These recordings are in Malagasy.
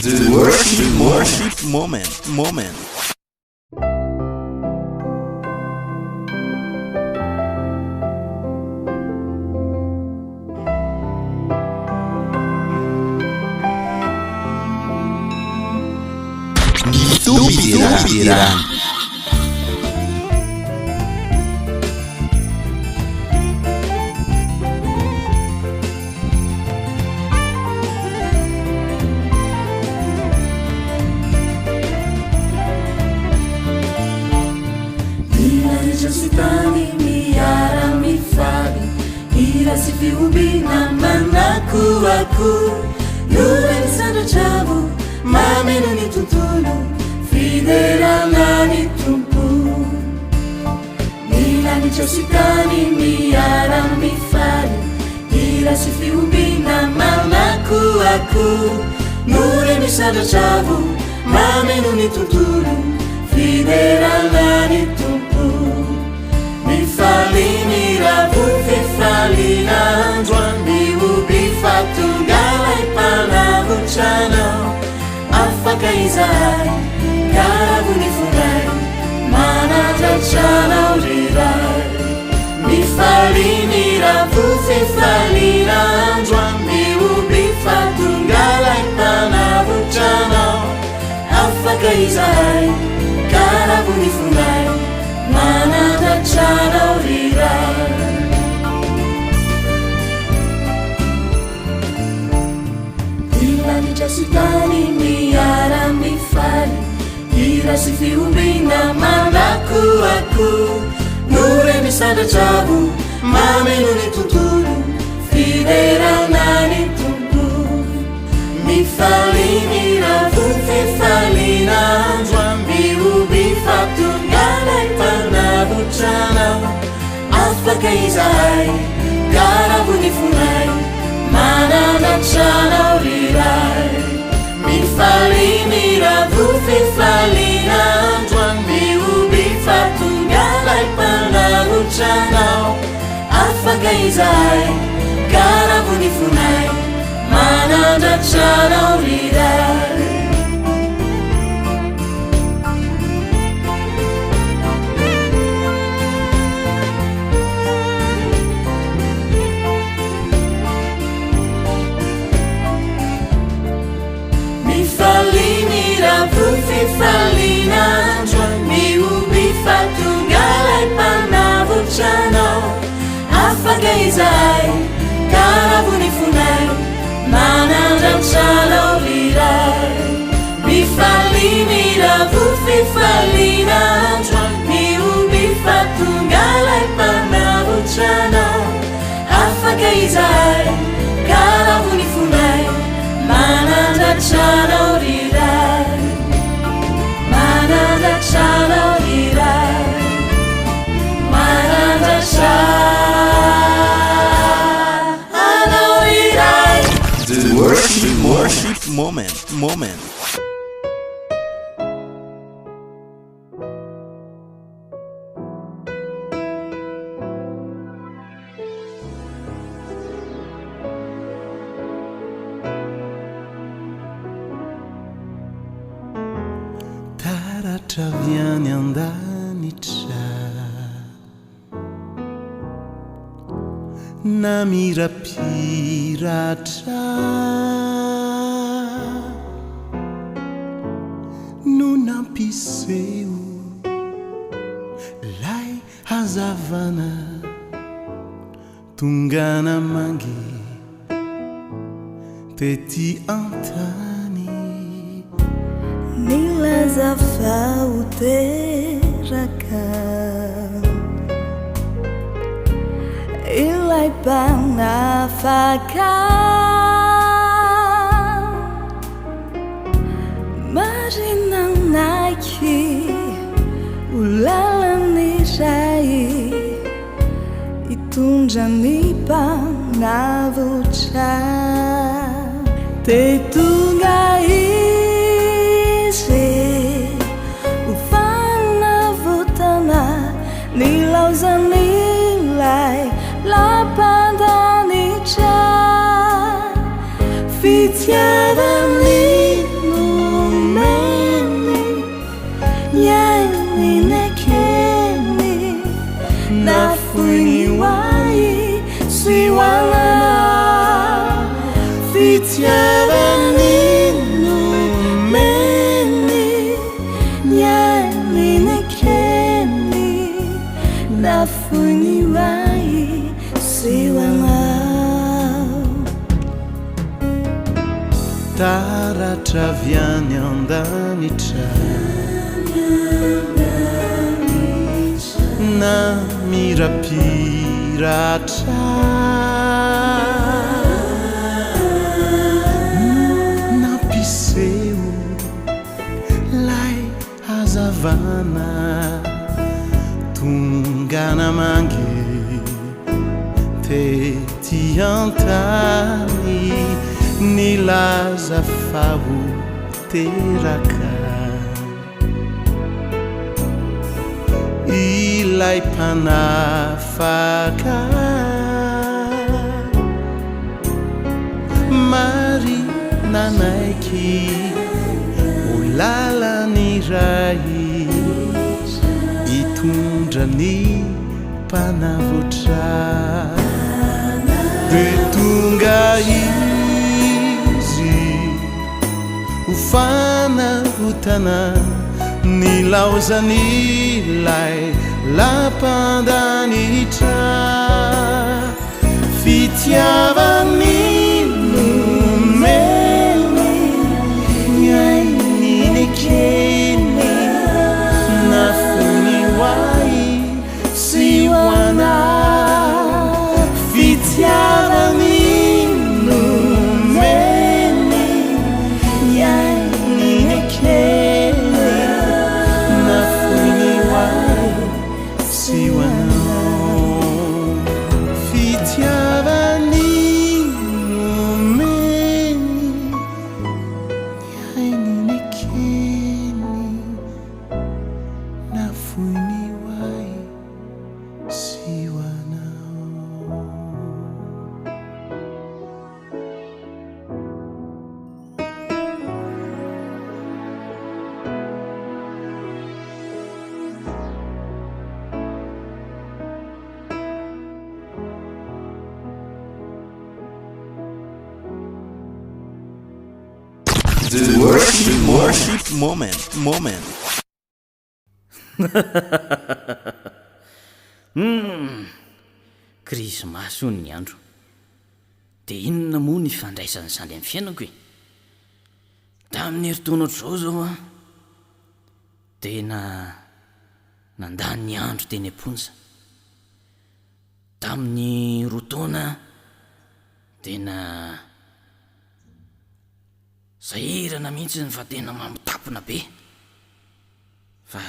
The worship moment. Hira. Tany miara mifady hira sy fiombiana manakoako Noel sandratravo mameno ny tontolo fiderana ny tompo milanitra sy tany miara mifady hira sy fiombiana manakoako Noel sandratravo mameno ny tontolo fiderana ny tompo Mifalini ravu fifalina Njwani ubi fatungala ipana vuchana Afaka izai karabu nifunai Mana jachana urirai Mifalini ravu fifalina Njwani ubi fatungala ipana vuchana Afaka izai karabu nifunai Mana dachana hira Ilanitra sy tany miara mifally hira sy fiombiana manakoako Noel misandratravo mameno ny tontolo fiderana ny tompo mifaly miravo fifaliana Mioby fatungala ipanavuchana Afaka izai karabu nifunai Mananachana urirai Mifali miravu fifalina Mioby fatungala ipanavuchana Afaka izai karabu nifunai Mananachana urirai Fifalina Mioby fatungala ipanavuchana Afaka izai karabu nifunai Manandrachana urirai Mifalini ravu fifalina Mioby fatungala ipanavuchana Afaka izai karabu nifunai Manandrachana urirai Manandrachana urirai Manandrachana urirai The worship moment. Taratra viany an-danitra namirapiratra no nampiseho lay hazavana tonga namangy tety an-tany Nilaza fauteraka Ilay panafaka Marinanaki Ulalan'iray Itondra ny panavotra Tetonga Nilauzanilay lapandanitra fitiavany no fitiavanino meny nianinakeny nafuniwai siwanao Taratra avy any an-danitra na mirapiratra nampiseo lay hazavana tonga namangy tety an-tany nilaza faho teraka ilay mpanafaka mari nanaiky ho lalaniray itondra ny mpanavotra de tonga izy ho fanavotana nilaozan'ilay lampan-danitra fitiavanino meny niaininekeny nafuniwai siwana fitiavanino meny niaininekeny nafuniwai siwana fitiavanino meny niaininekeny nafuniwai siwana. The worship moment. Krismasy hono ny andro dia inona moa ny fandraisany zany amin'ny fiainako e tamin'ny heritaona ohatr'izao zao a tena nandany ny andro teny am-ponja tamin'ny roa taona tena zahirana mihitsy ny fa tena mamotapona be fa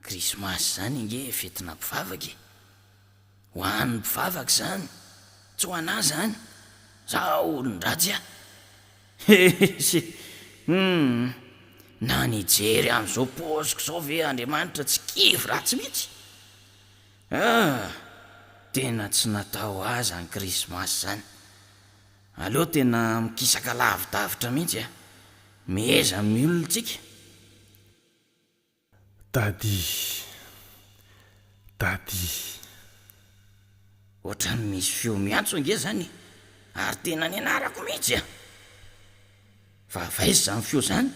krismasy zany nge fetina mpivavaka ho an'ny mpivavaka zany tsy ho anahy zany za olon-dratsy na nijery amin'izao paoziko zao ve Andriamanitra tsy kivy ratsy mihitsy tena tsy natao aza ny krismasy zany aleo tena mikisaka lavidavitra mihitsy miheza miolontsika dady ohatrany misy feo miantso ange zany ary tena ny anarako mihitsy fa vaizy zany feo zany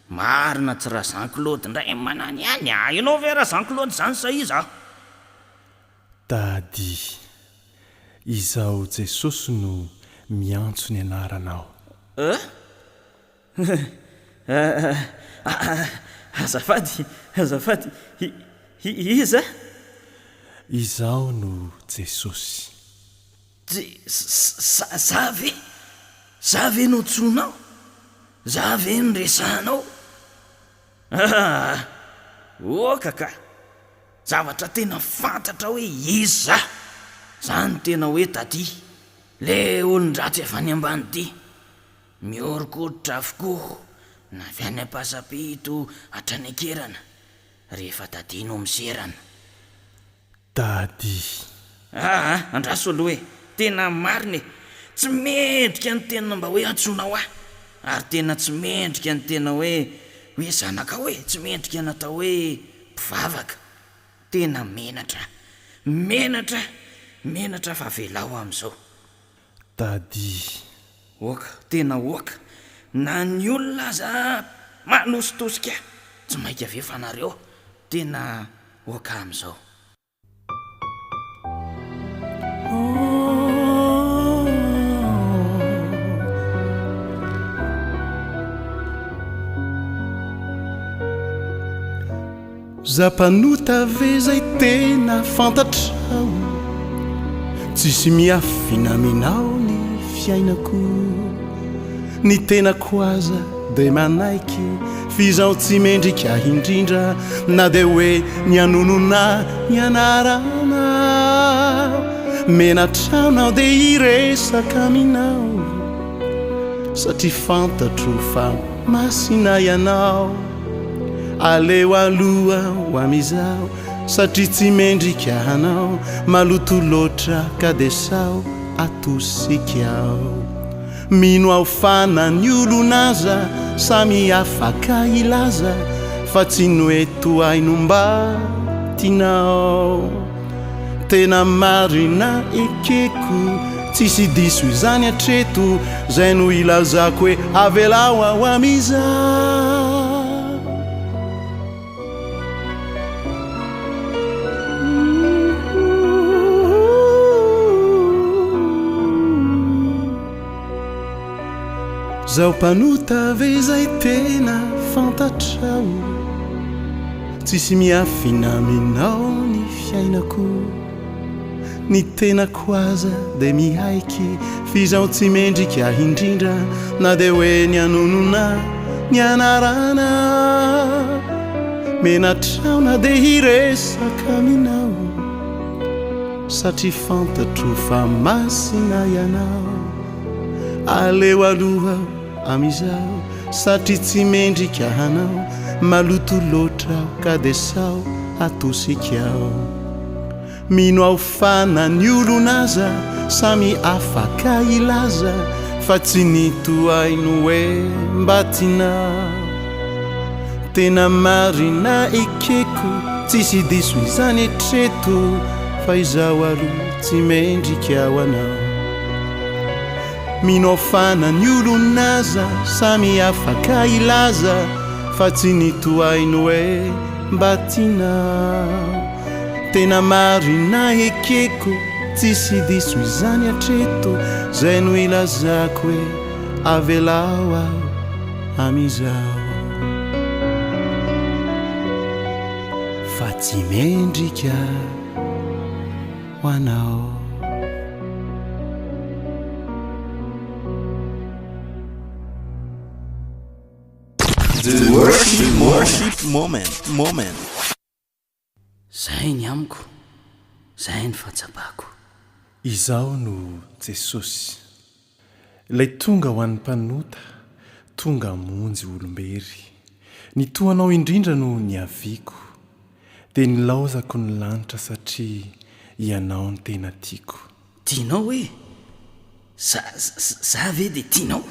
marina tsy raha Jean-Claude ndray manany any ianao ve raha Jean-Claude zany sa iza dady izaho Jesosy no miantso ny anaranao azafady iza izaho no Jesosy za ve no tsonao za ve no resanao okaka zavatra tena fantatra hoe iza zany tena hoe taty le olon-dratsy efa any ambany ty miorikoditra avokoa na avy any am-pasapito hatrany akerana rehefa tadino miserana dady andraso aloha hoe tena mariny tsy mendrika ny tena mba hoe antsonao ary tena tsy mendrika ny tena hoe zanaka hoe tsy mendrika natao hoe mpivavaka tena menatra fa velao am'izao dady oka tena oka na ny olona aza manositosika tsy mainka ave fanareo tena oka amin'izao. Zampanota ve zay tena fantatrao, tsisy miafinaminao ny fiainako, ny tenako aza de manaiky fizao tsy mendrika indrindra na de hoe nianonona nianarana, menatraonao de iresaka aminao satria fantatro fa masina ianao, aleo aloha ho amizao satria tsy mendrika anao, maloto loatra ka de sao atosikao. Mino ao fana ny olonaza samy afaka ilaza fa tsy noe toainomba tinao, tena marina ekeko tsisy diso izany atreto zay no ilazako hoe avelao ao amizao. Zao mpanota ve zay tena fantatrao, tsisy miafina aminao ny fiainako, ny tenako aza de mihaiky fizao tsy mendrika indrindra na de hoe nianonona nianarana, menatraona de hiresaka aminao satria fantatro fa masina ianao, aleo aloha amizao satria tsy mendrika anao, maloto loatra ka de sao atosikao. Mino ao fana ny olonaza samy afaka ilaza fa tsy nitoaino hoe mbatinao, tena marina ekeko tsisy diso izany etreto fa izao aloha tsy mendrika ao anao. Mino ao fana ny olonaza samy afaka ilaza fa tsy nitoaino hoe mbatinao, tena marina ekeko tsisy diso izany atreto zay no ilazako hoe avelao ao amizao, fa tsy mendrika ho anao. The worship moment. Zay ny amiko, zay ny fahatsapako. Izao no Jesosy, ilay tonga ho an'ny mpanota, tonga monjy olombery. Ny toanao indrindra no niaviko, dia nilaozako ny lanitra satria ianao ny tena tiako. Tianao hoe? Za ve dia tianao?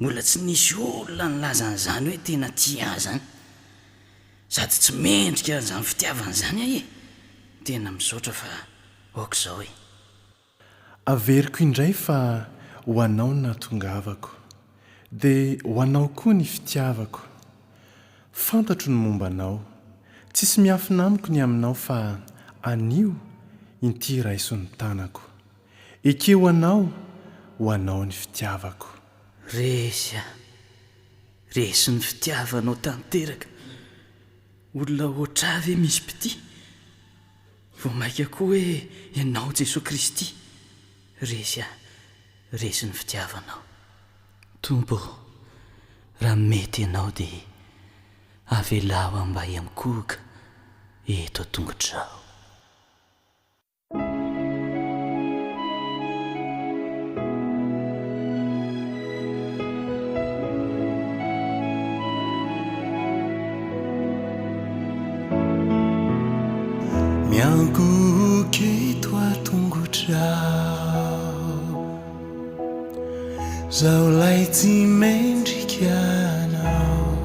Mbola tsy nisy olona nilazan'izany hoe tena tia zany, sady tsy mendrika zany fitiavana zany ahe. Tena misaotra fa aok'izao e. Averiko indray fa ho anao ny nahatongavako, dia ho anao koa ny fitiavako. Fantatro ny momba anao, tsisy miafina amiko ny aminao fa anio inty raiso ny tanako. Ekeo anao ho anao ny fitiavako. Resy ny fitiavanao tanteraka. Olona oatra ve misy pity? Vao maika koa hoe ianao Jesosy Kristy. Resy ny fitiavanao. Tompo, raha mety ianao dia avelao amba Hiankohoka eto an-tongotrao. Hiankohoka eto an-tongotrao, zao lay tsy mendrika anao,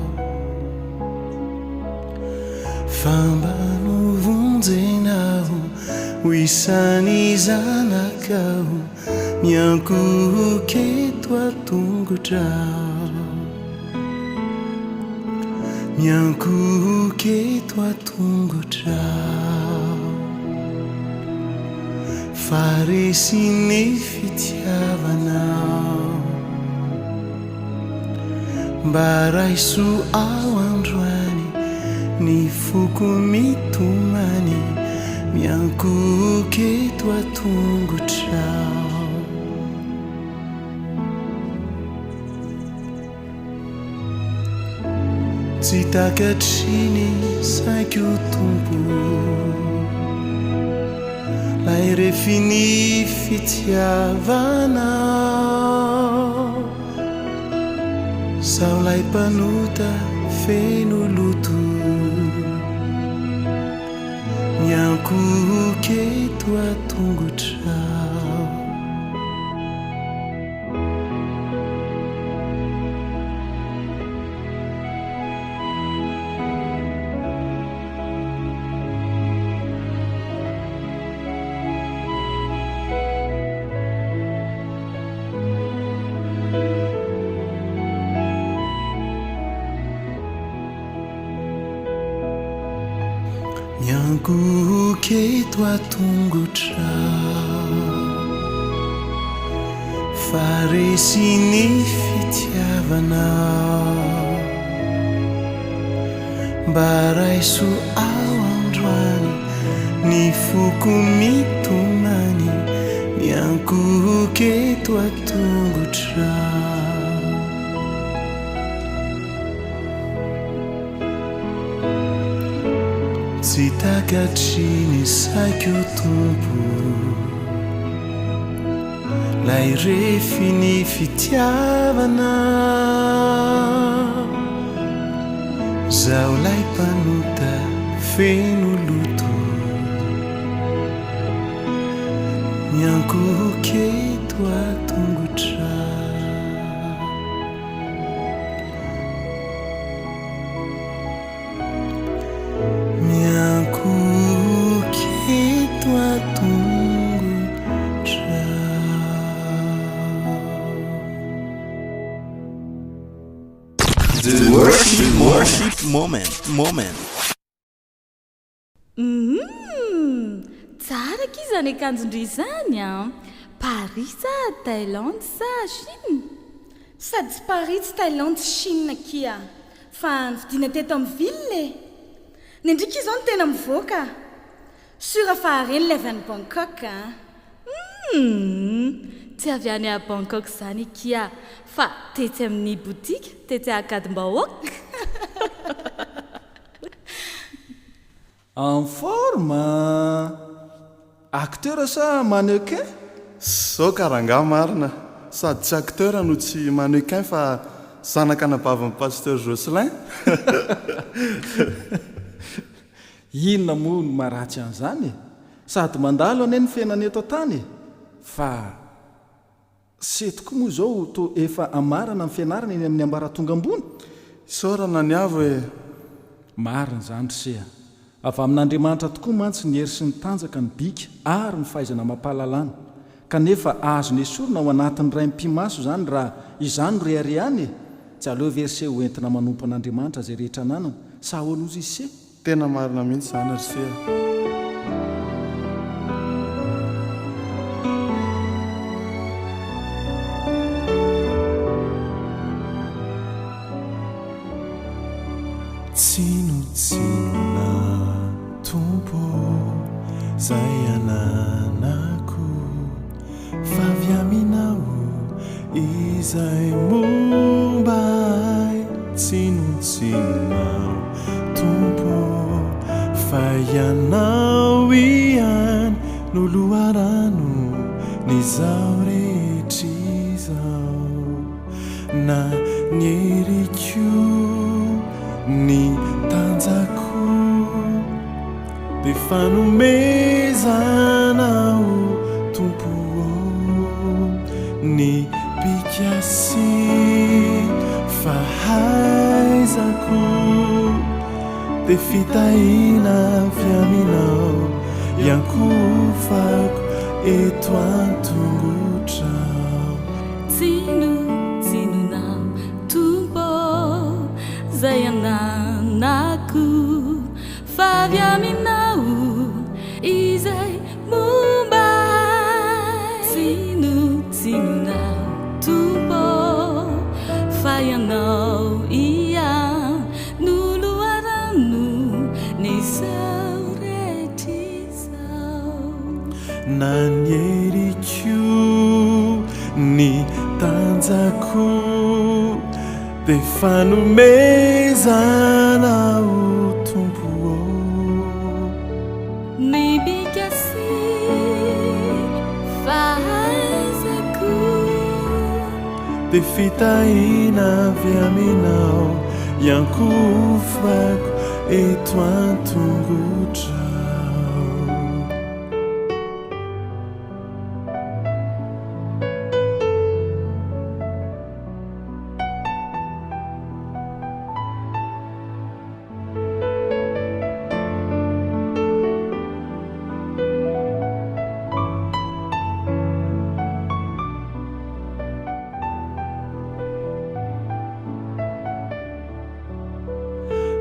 famba novonjenao ho isan'ny zanakao, miankohoka eto an-tongotrao, miankohoka eto an-tongotrao, faresy ny fitiavanao, mba raiso ao androany ny foko mitomany, miankohoka eto an-tongotrao. Tsy takatriny saiko tompo, lay refiny fitiavanao, sao lay mpanota feno loto, miankohoka eto an-tongotrao. Miankohoka eto an-tongotrao, faresy ny fitiavanao, mba raiso ao androany ny foko mitomany, miankohoka eto an-tongotrao. Tsy takatriny saiko tompo, lay refiny fitiavanao, zao lay mpanota feno loto, miankohoka eto an-tongotrao. Worship moment. Tsara ki zany akanjondry zany a. Paris sa Thaïlande sa Chine? Sady tsy Paris tsy Thaïlande Chine kia, fa nividiana teto amin'ny ville. Ny ndrika izao no tena mivoaka. Sura fa reny lay avy any Bangkok a. Tsy avy any à Bangkok zany kia, fa tetsy amin'ny boutique, tetsy akadimbahoaka. En forme, acteur sa mannequin? Sao karanga marina, sady tsy acteur no tsy mannequin fa zanaka nabavan'ny Pasteur Jocelyn. Inona moa no maharatsy an'izany? Sady mandalo ane ny fiainana eto tany, fa setoko moa zao to efa amarana ny fianarana eny amin'ny ambaratonga ambony. Saorana ny avo e. Marina zany sea. Avy amin'Andriamanitra tokoa mantsy ny hery sy ny tanjaka ny bika ary ny fahaizana mampahalalana. Kanefa azo esorina ao anatin'ny ray mpimaso zany raha izany rehareany. Tsy aleo verse ho entina manompo an'Andriamanitra zay rehetra ananana. Sa ahoana ozy izy se? Tena marina mihitsy zany ry sea. Tsinontsinona tompo zay ananako, favy aminao izay mombay. Tsinontsinona tompo, fa ianao ihany no loharano ny zao rehetra izao, na ny heriko ny tanjako de fanomezanao tompo, ny pikasy fahaizako de fitahina avy aminao, iankofako eto an-tongotrao Tsinontsinona tombo zay ananako favy aminao izay momba Tsinontsinona tombo fa ianao ian noloarano ny zao rehetr'izao nanieriko ny tanjako de fanomezanao tompo ny bikasy fahaizako de fitahina avy aminao iankofako eto an-tongotrao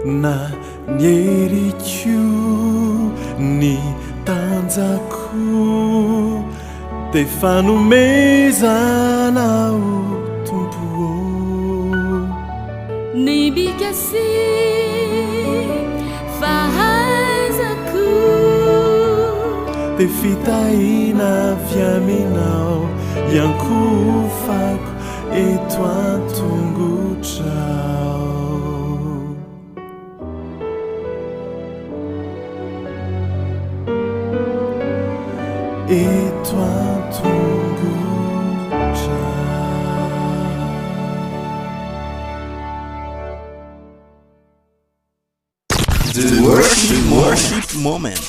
na nieriko ny tanjako de fanomezanao tompo ny bikasy fahaizako de fitahina avy aminao iankofako eto an-tongotrao eto an-tongotrao The worship moment.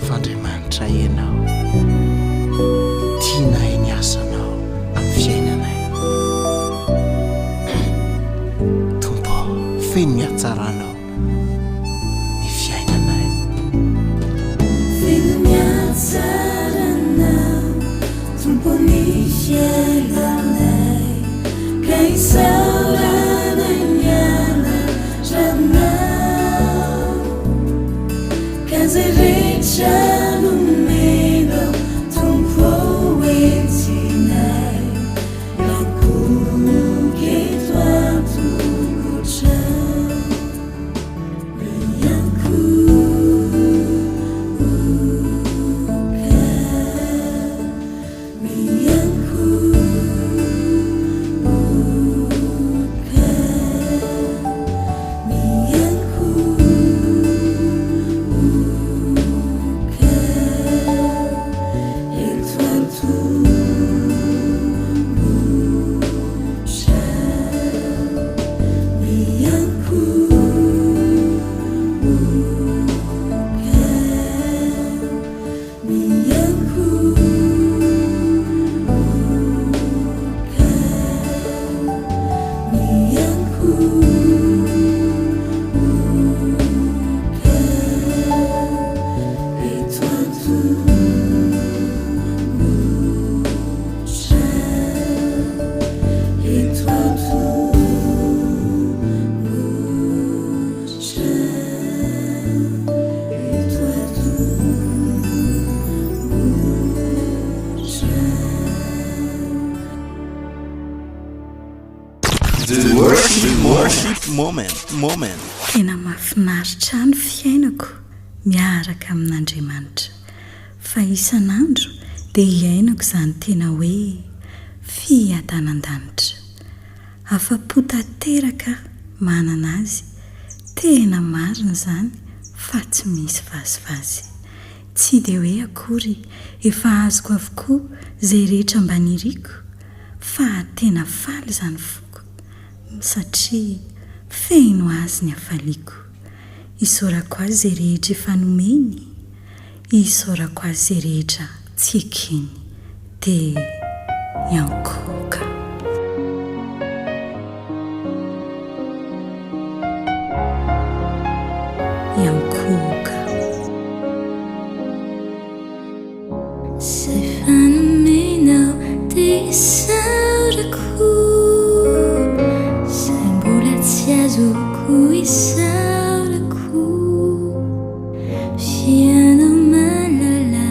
Fandriamanitra ianao, tiana eny asanao feno miatsaranao ny fiainanay. Feno miatsaranao tompony fiainanay, ka isaorana miala ranao, ka zay rehetra nomenao tompo entsinay, lankoketo an-tongotrao, Worship moment. Tena mahafinaritra ny fiainako miaraka amin'Andriamanitra, fa isan'andro dia iainako izany tena hoe fiadanan-danitra. Afa-po tanteraka manana azy, tena marina izany fa tsy misy vazivazy. Tsy dia hoe akory efa azoko avokoa izay rehetra mba niriko, fa tena faly izany foko satria feno azy ny hafaliako. Isaorako azy izay rehetra efa nomeny, isaorako azy izay rehetra tsy ekeny, dia Hiankohoka. Hiankohoka. Izay fa nomenao dia isaorako, izay mbola tsy azoko isaorako, fianao malala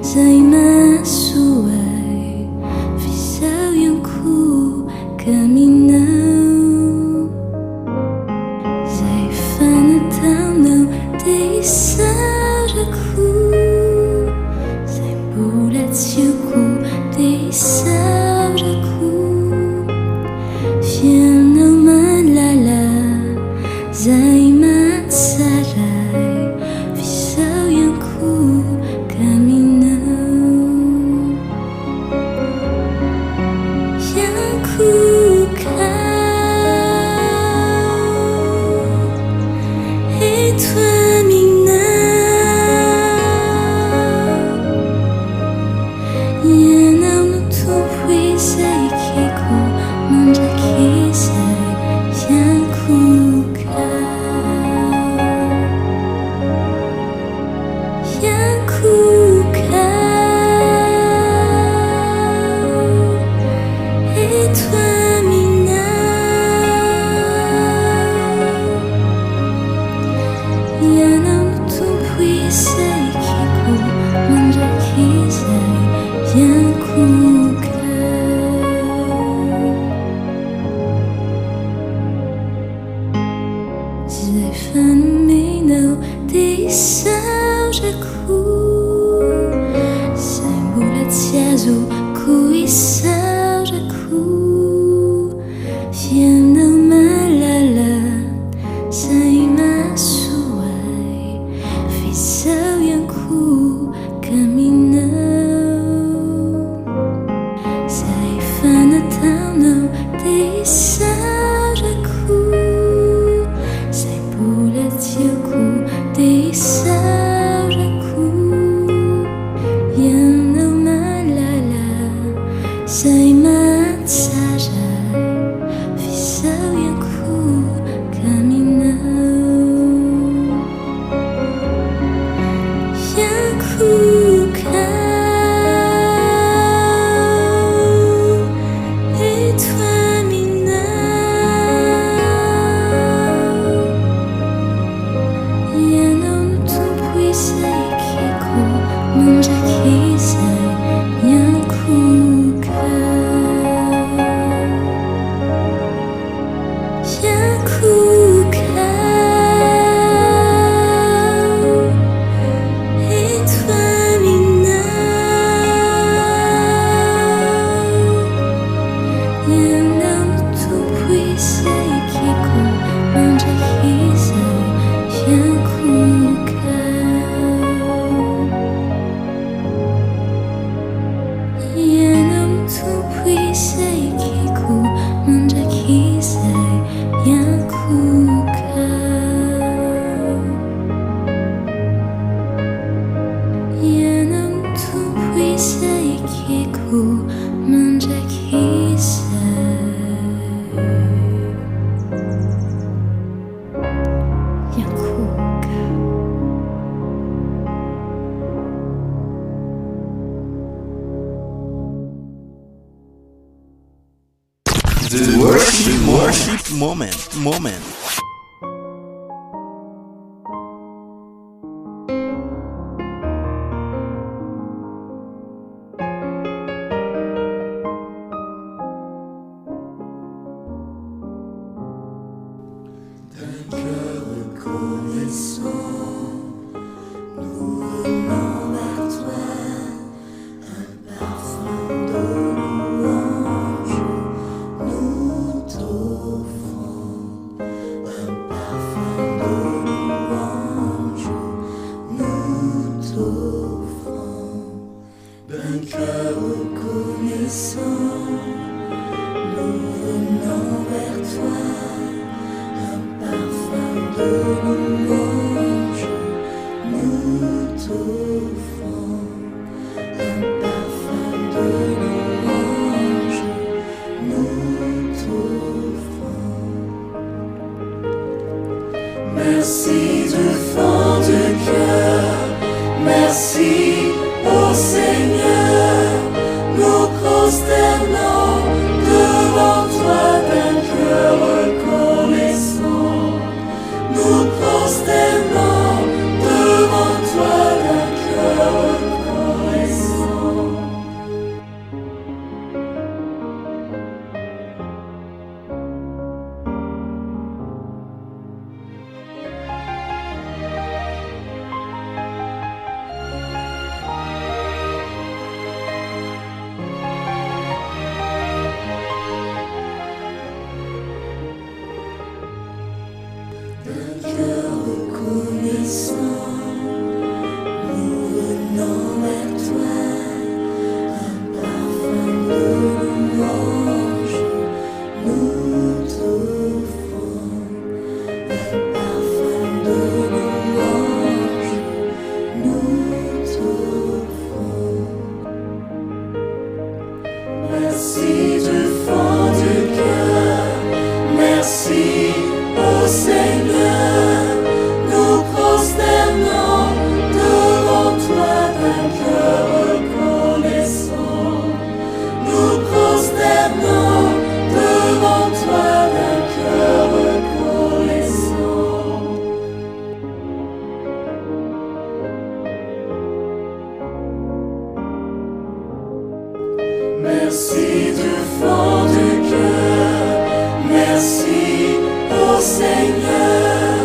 izay mahasoay, fisao Hiankohoka aminao, izay fa nataonao dia isaorako, izay mbola tsy haiko dia isaorako, fianao malala izay mahasaray, fisao Hiankohoka aminao, Hiankohoka, eto aminao, ianao no tompo izay keko mandrakizay, Hiankohoka, Hiankohoka, eto aminao, ianao no tompo izay keko mandrakizay, Hiankohoka. Izay fa nomenao dia isaorako, izay mbola tsy azoko isaorako, fianao malala izay mahasoay, fisao Hiankohoka aminao, izay fa nataonao dia isaorako, izay mbola tsy haiko dia isaorako, Worship moment. Merci du fond du cœur, merci au Seigneur, nous prosternons devant toi d'un cœur reconnaissant. Nous prosternons devant toi d'un cœur reconnaissant. Merci du fond du cœur, merci au Seigneur, nous prosternons devant toi d'un cœur reconnaissant. Nous prosternons devant toi d'un cœur reconnaissant. Merci du fond du cœur, merci au Seigneur,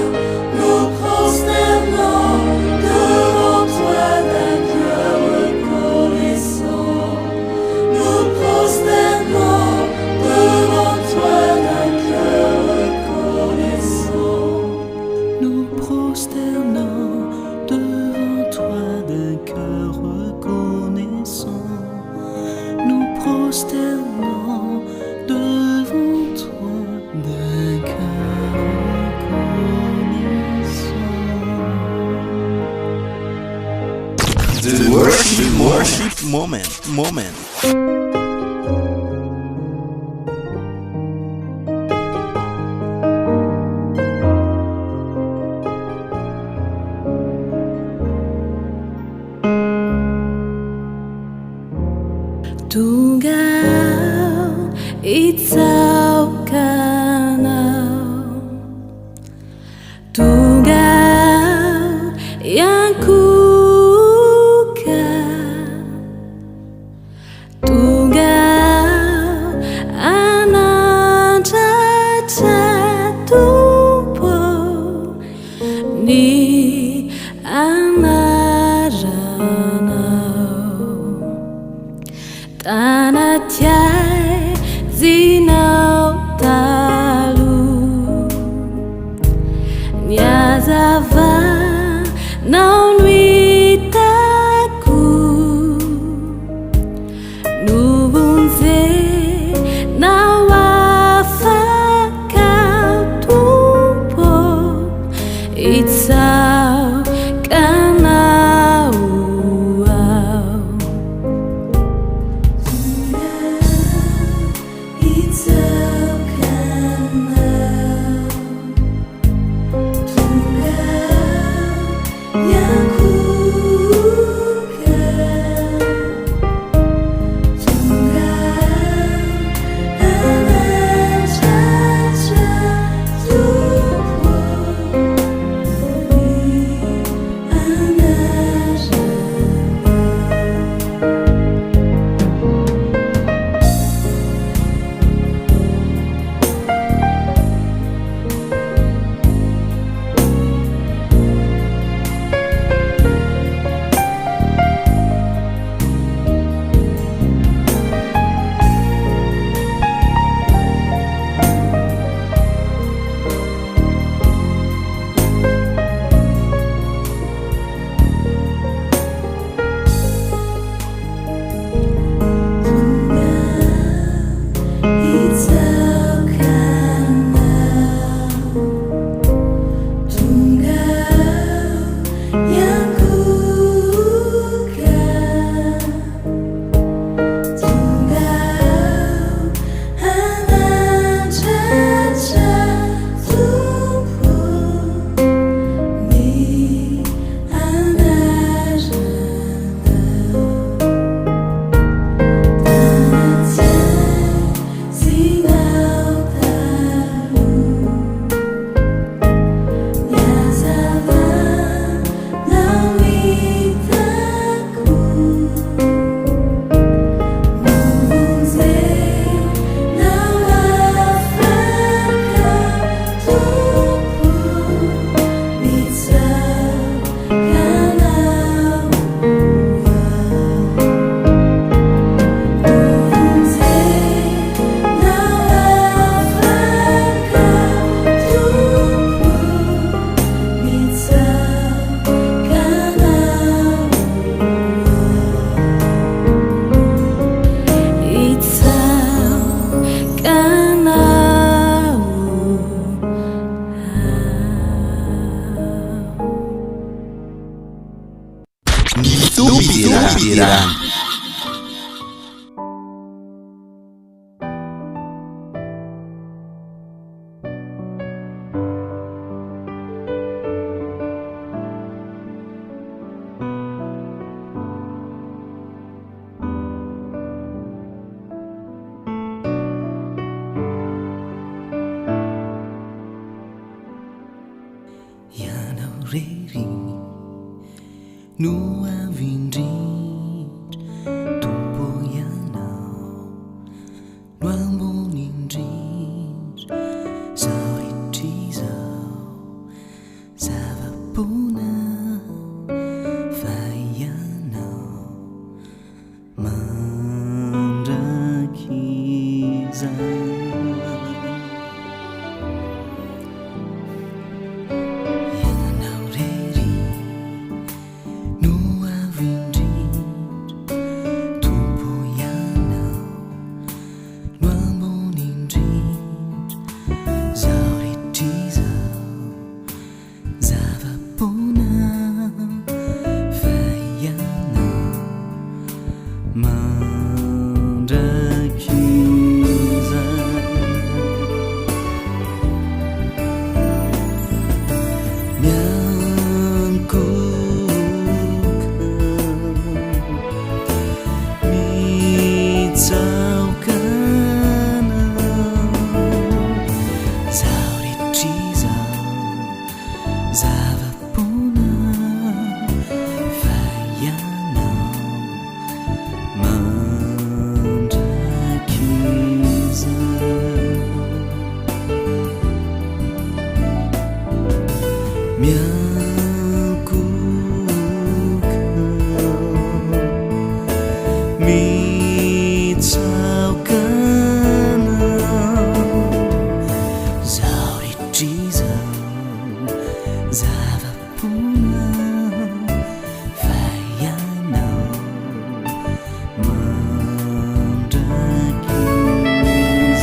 nous prosternons devant toi d'un cœur reconnaissant. Nous prosternons devant toi d'un cœur reconnaissant. Nous prosternons devant toi d'un cœur reconnaissant. Nous prosternons devant toi d'un cœur reconnaissant. The worship moment. Tonga hitsaoka Tonga Hiankohoka Tonga ny anaranao tanatiay zinao talo niazavanao no hitako novonjenao afaka tompo hitsaokanao ao hira. No avindrit tompoianao no ambony indrindra zao ritrizao zava-poana fa ianao mandrakizao miankohoka Zava-poana vaianao mandrakiza.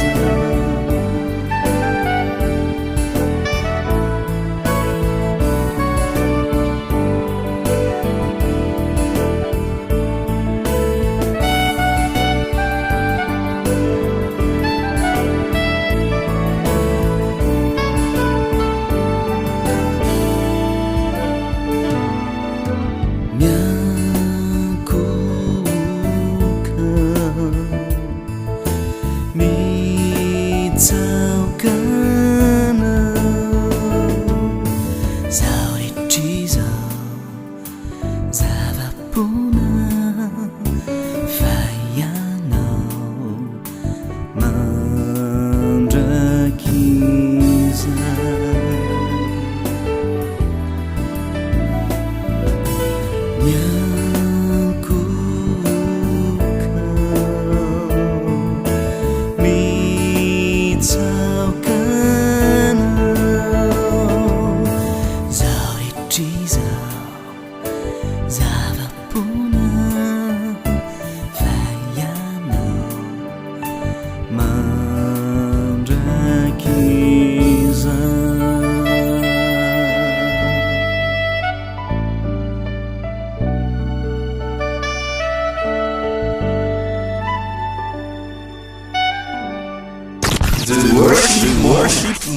Worship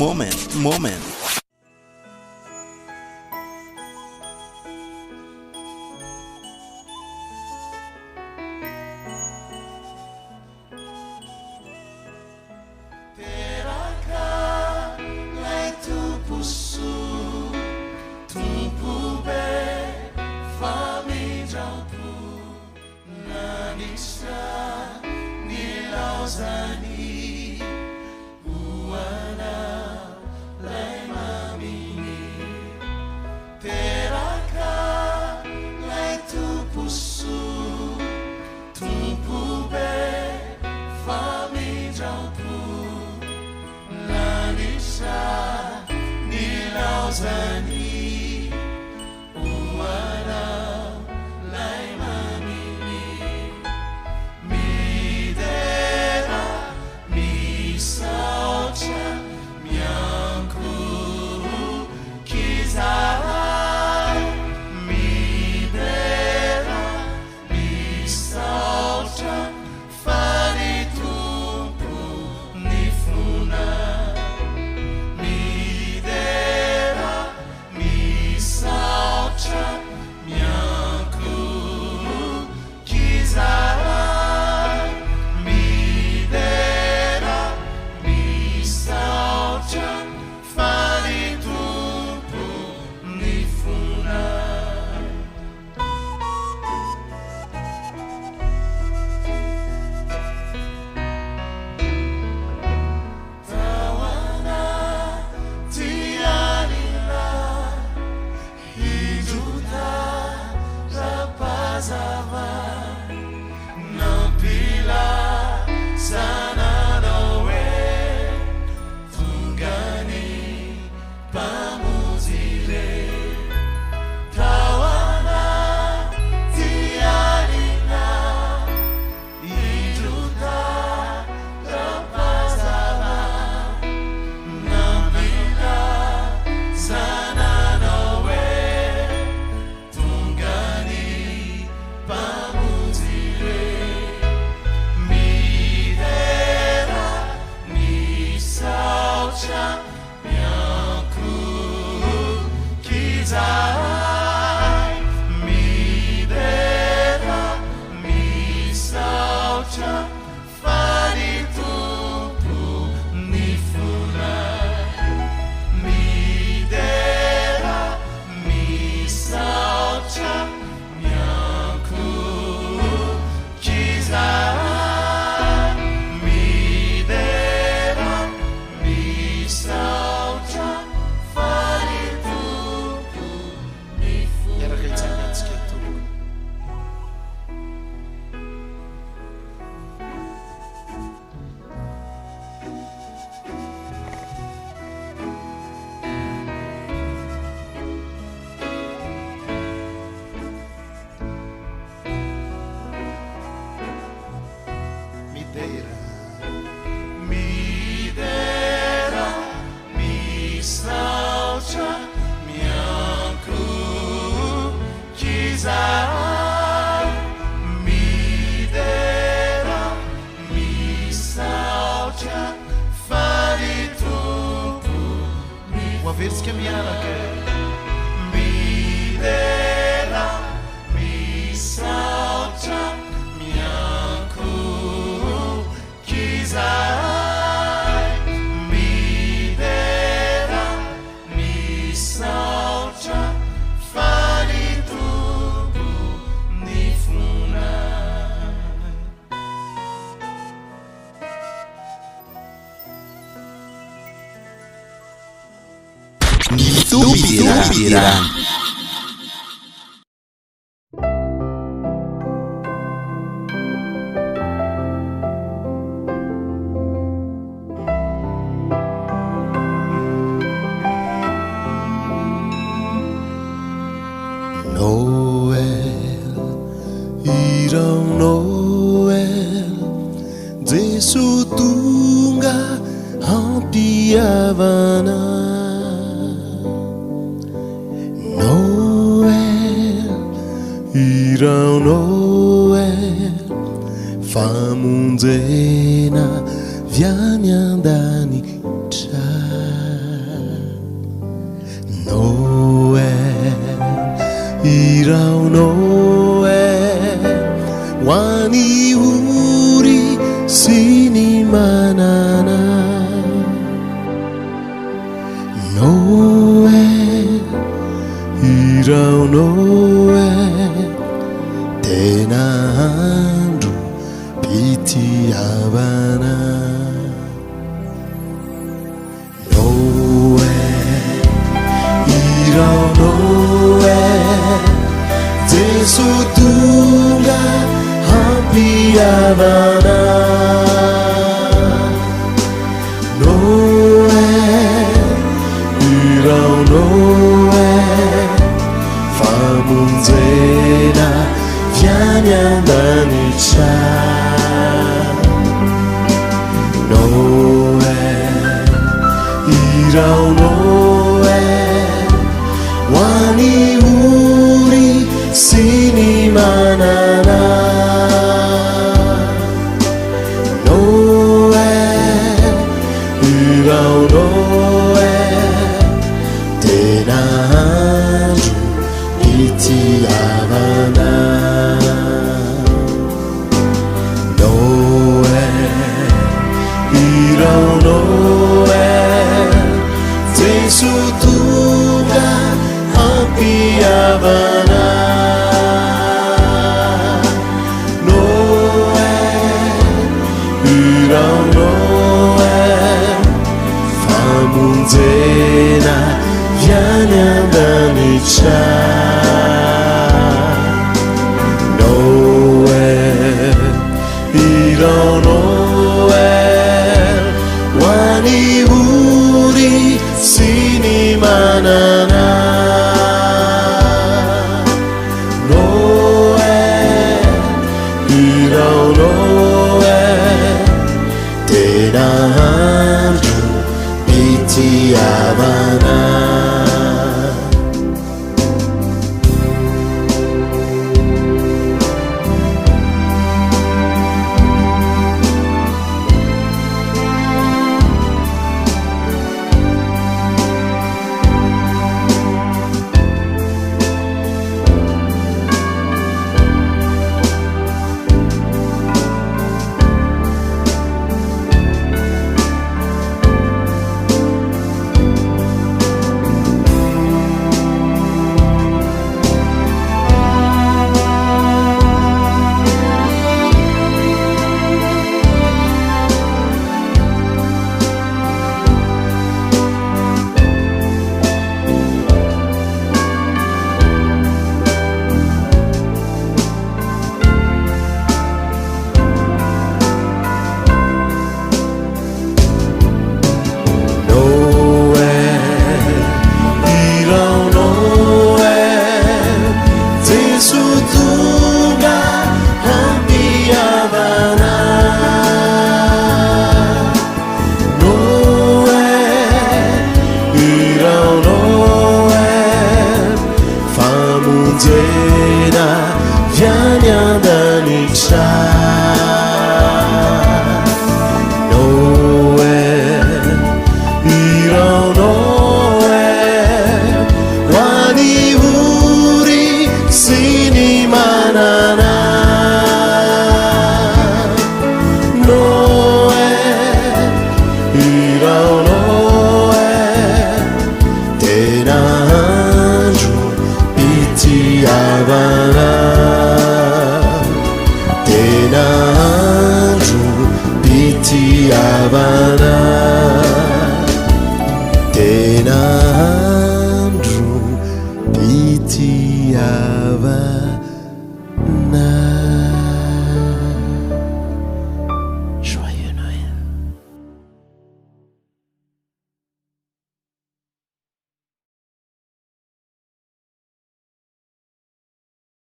moment. Uana misaotra mianko kizay midera misaotra faritompo hoaveritsika miaraka midera misaotra mianko kizay midera misaotra faritompo ny fona Tupirang. Noel, irão Noel, Jesu Tonga hampiavana. Noel, irão Noel, famonjena viany an-danitra. Noel, irão Noel, hoany ory sy ny manana. Noel, irão Noel, tena andro pitiavana. Noel, irão Noel, Jesu Tonga hampiavana. Noel, irão Noel, famonjena viany an-danitra. Noel, irão Noel, hoany ory sy ny manana. Noel, irão Noel, tena andro pitiavana. Noel, irão Noel, Jesu Tonga hampiavana. Noel, irão Noel, famonjena viany an-danitra. Noel, irão Noel, hoany ory sy ny manana.